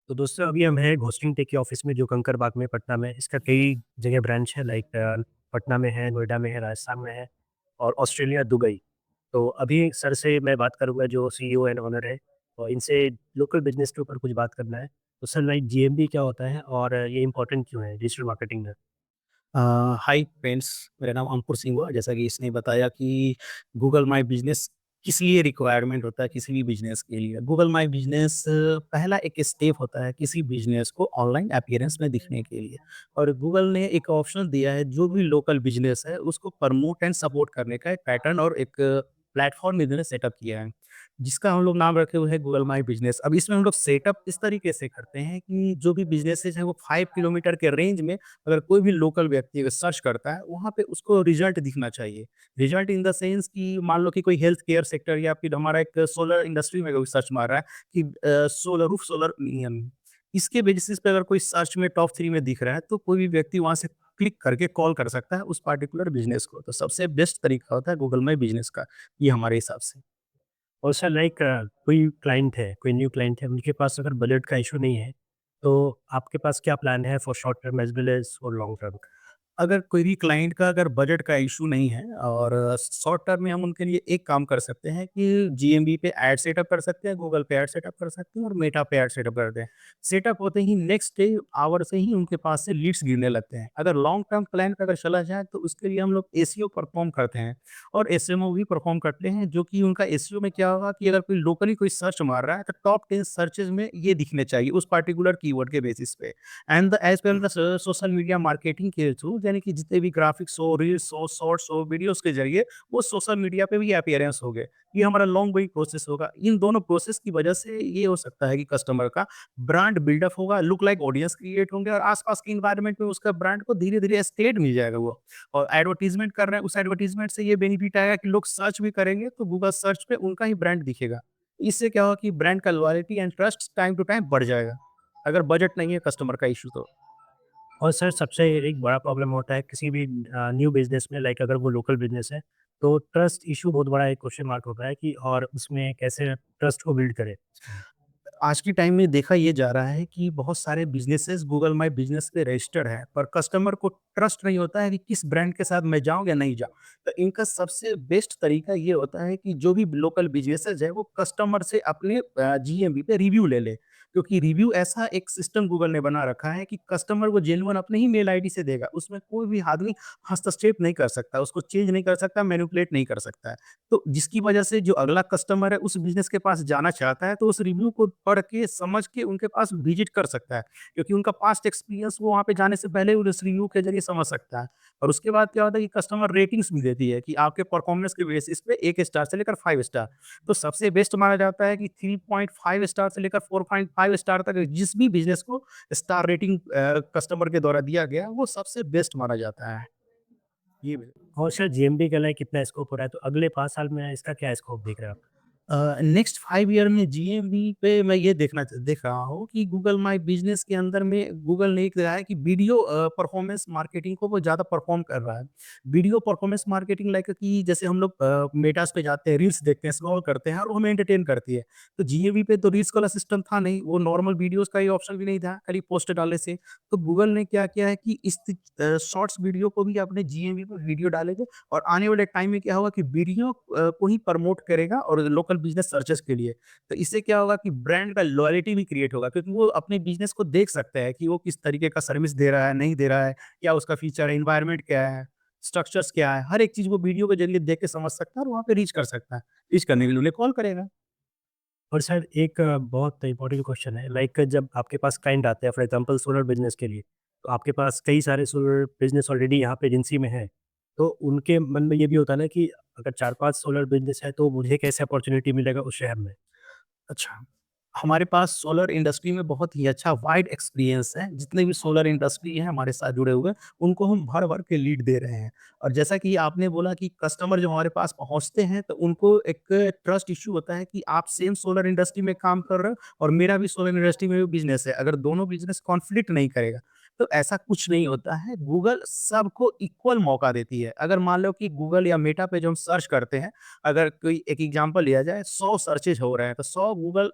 तो दोस्तों अभी हम हैं घोस्टिंग टेक के ऑफिस में जो कंकरबाग में पटना में इसका कई जगह ब्रांच है लाइक पटना में है, नोएडा में है, राजस्थान में है और ऑस्ट्रेलिया, दुबई। तो अभी सर से मैं बात करूँगा जो सीईओ एंड ओनर है और इनसे लोकल बिज़नेस के ऊपर कुछ बात करना है। तो सर लाइक जीएमबी क्या होता है और ये इम्पोर्टेंट क्यों है डिजिटल मार्केटिंग में? अ, हाय फ्रेंड्स, मेरा नाम अंकुर सिंह हुआ। जैसा कि इसने बताया कि गूगल माय बिज़नेस किस लिए रिक्वायरमेंट होता है किसी भी बिज़नेस के लिए। गूगल माय बिज़नेस पहला एक स्टेप होता है किसी बिज़नेस को ऑनलाइन अपीयरेंस में दिखने के लिए। और गूगल ने एक ऑप्शन दिया है जो भी लोकल बिज़नेस है उसको प्रमोट एंड सपोर्ट करने का एक पैटर्न और एक प्लेटफ़ॉर्म इन्होंने सेटअप किया है, जिसका हम लोग नाम रखे हुए हैं गूगल माय बिज़नेस। अब इसमें हम लोग सेटअप इस तरीके से करते हैं कि जो भी बिज़नेसेज़ हैं वो 5 किलोमीटर के रेंज में अगर कोई भी लोकल व्यक्ति अगर सर्च करता है, वहाँ पे उसको रिजल्ट दिखना चाहिए। रिजल्ट इन द सेंस कि मान लो कि कोई हेल्थ केयर सेक्टर या फिर हमारा एक सोलर इंडस्ट्री में कोई सर्च मार रहा है कि सोलर रूफ सोलर इसके बेसिस पे अगर कोई सर्च में टॉप 3 में दिख रहा है, तो कोई भी व्यक्ति वहाँ से क्लिक करके कॉल कर सकता है उस पार्टिकुलर बिज़नेस को। तो सबसे बेस्ट तरीका होता है गूगल माय बिज़नेस का, ये हमारे हिसाब से। और सर लाइक कोई क्लाइंट है, कोई न्यू क्लाइंट है, उनके पास अगर बजट का इश्यू नहीं है, तो आपके पास क्या प्लान है for short term as well as for long term? अगर कोई भी क्लाइंट का अगर बजट का इश्यू नहीं है और शॉर्ट टर्म में हम उनके लिए एक काम कर सकते हैं कि जीएमबी पे ऐड सेटअप कर सकते हैं, गूगल पे ऐड सेटअप कर सकते हैं और मेटा पे ऐड सेटअप करते हैं। सेटअप होते ही नेक्स्ट डे आवर से ही उनके पास से लीड्स गिरने लगते हैं। अगर लॉन्ग टर्म प्लान पे अगर चला जाए तो उसके लिए हम लोग एसईओ परफॉर्म करते हैं और एसएमओ भी परफॉर्म करते हैं, जो कि उनका एसईओ में क्या होगा कि अगर कोई लोकली कोई सर्च मार रहा है तो टॉप 10 सर्चेज़ में ये दिखने चाहिए उस पार्टिकुलर कीवर्ड के बेसिस पे। And the as well the social media marketing के थ्रू, यानी कि जितने भी ग्राफिक्स हो, रील्स हो, शॉर्ट्स हो, वीडियोज़ के ज़रिए वो सोशल मीडिया पे भी अपीयरेंस हो गए। ये हमारा लॉन्ग गोइंग प्रोसेस होगा। इन दोनों प्रोसेस की वजह से ये हो सकता है कि कस्टमर का ब्रांड बिल्डअप होगा, लुक लाइक ऑडियंस क्रिएट होंगे और आस-पास के एनवायरनमेंट में उसका ब्रांड को धीरे-धीरे एस्टेट मिल जाएगा वो। और एडवर्टाइज़मेंट कर रहे हैं, उस एडवर्टाइज़मेंट से ये बेनिफिट आएगा कि लोग सर्च भी करेंगे तो गूगल सर्च पे उनका ही ब्रांड दिखेगा। इससे क्या होगा कि ब्रांड का loyalty and trust time to time बढ़ जाएगा, अगर बजट नहीं है कस्टमर का इश्यू तो। और सर सबसे एक बड़ा प्रॉब्लम होता है किसी भी न्यू बिज़नेस में लाइक अगर वो लोकल बिज़नेस है, तो ट्रस्ट इश्यू बहुत बड़ा एक क्वेश्चन मार्क होता है कि और उसमें कैसे ट्रस्ट को बिल्ड करें? आज के टाइम में देखा ये जा रहा है कि बहुत सारे बिज़नेसेस गूगल माय बिज़नेस पे रजिस्टर्ड है, पर कस्टमर को ट्रस्ट नहीं होता है कि किस ब्रांड के साथ मैं जाऊँ या नहीं जाऊँ। तो इनका सबसे बेस्ट तरीका ये होता है कि जो भी लोकल बिज़नेसेस है, वो कस्टमर से अपने जीएमबी पे रिव्यू ले ले। क्योंकि रिव्यू ऐसा एक सिस्टम गूगल ने बना रखा है कि कस्टमर वो जेन्युइन अपने ही मेल आईडी से देगा। उसमें कोई भी आदमी हस्तक्षेप नहीं कर सकता, उसको चेंज नहीं कर सकता, मैनिपुलेट नहीं कर सकता है। तो जिसकी वजह से जो अगला कस्टमर है उस बिज़नेस के पास जाना चाहता है, तो उस रिव्यू को पढ़ के, समझ के उनके पास विज़िट कर सकता है। क्योंकि उनका पास्ट एक्सपीरियंस वो वहाँ पे जाने से पहले उस रिव्यू के ज़रिए समझ सकता है। और उसके बाद क्या होता है कि कस्टमर रेटिंग्स भी देती है कि आपके परफॉर्मेंस के बेसिस पे 1 स्टार से लेकर 5 स्टार। तो सबसे बेस्ट माना जाता है कि 3.5 स्टार से लेकर 4.5 स्टार तक जिस भी बिज़नेस को स्टार रेटिंग कस्टमर के द्वारा दिया गया, वो सबसे बेस्ट माना जाता है। ये और सर जीएमबी का लाइक कितना स्कोप हो रहा है, तो अगले 5 साल में इसका क्या स्कोप देख रहे हैं आप? नेक्स्ट 5 ईयर में जीएमवी पे मैं ये देख रहा हूँ कि गूगल माय बिज़नेस के अंदर में गूगल ने एक रहा है कि वीडियो परफॉर्मेंस मार्केटिंग को वो ज़्यादा परफॉर्म कर रहा है। वीडियो परफॉर्मेंस मार्केटिंग लाइक कि जैसे हम लोग मेटास पे जाते हैं, रील्स देखते हैं, स्क्रॉल करते हैं और वो हमें एंटरटेन करती है। तो जीएमवी पे तो रील्स वाला सिस्टम था नहीं, वो नॉर्मल वीडियोज़ का ही ऑप्शन भी नहीं था, खाली पोस्ट डालने से। तो गूगल ने क्या किया है कि इस शॉर्ट्स वीडियो को भी अपने जीएमवी पे वीडियो डालेंगे और आने वाले टाइम में क्या होगा कि वीडियो को ही प्रमोट करेगा और लोकल बिज़नेस सर्चेज़ के लिए। तो इससे क्या होगा कि ब्रांड का लॉयल्टी भी क्रिएट होगा, क्योंकि वो अपने बिज़नेस को देख सकता है कि वो किस तरीके का सर्विस दे रहा है, नहीं दे रहा है, क्या उसका फीचर है, एनवायरनमेंट क्या है, स्ट्रक्चर्स क्या है, हर एक चीज़ वो वीडियो के ज़रिए देख के समझ सकता है और वहाँ पे रीच कर सकता है। रीच करने के लिए उन्हें कॉल करेगा। और सर एक बहुत इम्पोर्टेंट क्वेश्चन है लाइक जब आपके पास क्लाइंट आते हैं फॉर एग्जांपल सोलर बिजनेस के लिए, तो आपके पास कई सारे सोलर बिजनेस ऑलरेडी यहाँ पे एजेंसी में है। तो उनके मन में ये भी होता है ना कि अगर 4-5 सोलर बिजनेस है तो मुझे कैसे अपॉर्च्युनिटी मिलेगा उस शहर में? अच्छा। हमारे पास सोलर इंडस्ट्री में बहुत ही अच्छा वाइड एक्सपीरियंस है। जितने भी सोलर इंडस्ट्री हैं हमारे साथ जुड़े हुए, उनको हम भर-भर के लीड दे रहे हैं। और जैसा कि आपने बोला कि कस्टमर जब हमारे पास पहुँचते हैं, तो उनको एक ट्रस्ट इश्यू होता है कि आप सेम सोलर इंडस्ट्री में काम कर रहे हो और मेरा भी सोलर इंडस्ट्री में भी बिज़नेस है। अगर दोनों बिज़नेस कॉन्फ्लिक्ट नहीं करेगा, तो ऐसा कुछ नहीं होता है, गूगल सबको इक्वल मौका देती है। अगर मान लो कि गूगल या मेटा पे जो हम सर्च करते हैं, अगर कोई एक एग्ज़ाम्पल लिया जाए, 100 सर्चेज़ हो रहे हैं, तो 100 गूगल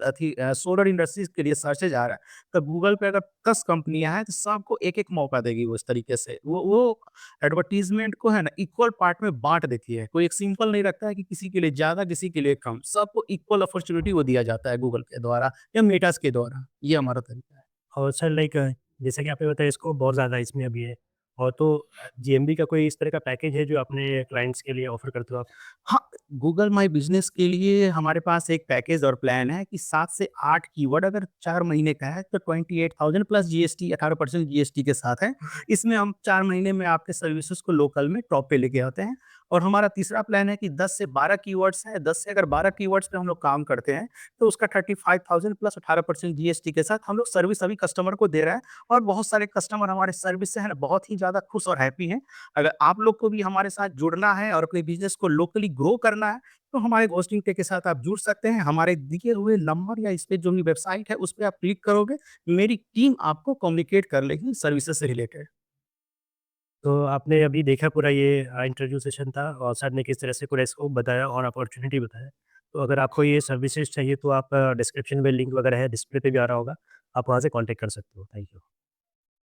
सोलर इंडस्ट्रीज़ के लिए सर्चेज़ आ रहा है, तो गूगल पे अगर 10 कंपनियाँ हैं, तो सबको एक-एक मौका देगी वो इस तरीके से। वो एडवर्टाइज़मेंट को है ना इक्वल पार्ट में बाँट देती है। कोई एक सिंपल नहीं रखता है कि किसी के लिए ज़्यादा, किसी के लिए कम। सबको इक्वल अपॉर्च्युनिटी वो दिया जाता है गूगल के द्वारा या मेटास के द्वारा। ये हमारा तरीका है। और सर लाइक जैसा कि आपने बताया स्कोप बहुत ज़्यादा इसमें अभी है और तो जीएमबी का कोई इस तरह का पैकेज है जो अपने क्लाइंट्स के लिए ऑफ़र करते हो आप? हाँ, गूगल माय बिज़नेस के लिए हमारे पास एक पैकेज और प्लान है कि 7 से 8 कीवर्ड अगर 4 महीने का है तो 28,000 प्लस जीएसटी 18% जीएसटी के साथ है। इसमें हम 4 महीने में आपके सर्विसेज़ को लोकल में टॉप पे लेके आते हैं और हमारा तीसरा प्लान है कि 10 से 12 कीवर्ड्स हैं, 10 से अगर 12 कीवर्ड्स पे हम लोग काम करते हैं, तो उसका 35,000 प्लस 18% जीएसटी के साथ हम लोग सर्विस अभी कस्टमर को दे रहे हैं और बहुत सारे कस्टमर हमारे सर्विस से है ना बहुत ही ज़्यादा खुश और हैप्पी हैं। अगर आप लोग को भी हमारे साथ जुड़ना है और अपने बिज़नेस को लोकली ग्रो करना है, तो हमारे घोस्टिंग टेक के साथ आप जुड़ सकते हैं। हमारे दिए हुए नंबर या इस पे जो भी वेबसाइट है, उस पे आप क्लिक करोगे, मेरी टीम आपको कम्युनिकेट कर लेगी सर्विसेज़ से रिलेटेड। तो आपने अभी देखा पूरा ये इंटरव्यू सेशन था और सर ने किस तरह से पूरा स्कोप बताया और अपॉर्च्युनिटी बताया। तो अगर आपको ये सर्विसेज़ चाहिए तो आप डिस्क्रिप्शन में लिंक वगैरह है, डिस्प्ले पे भी आ रहा होगा। आप वहाँ से कॉन्टैक्ट कर सकते हो। Thank you.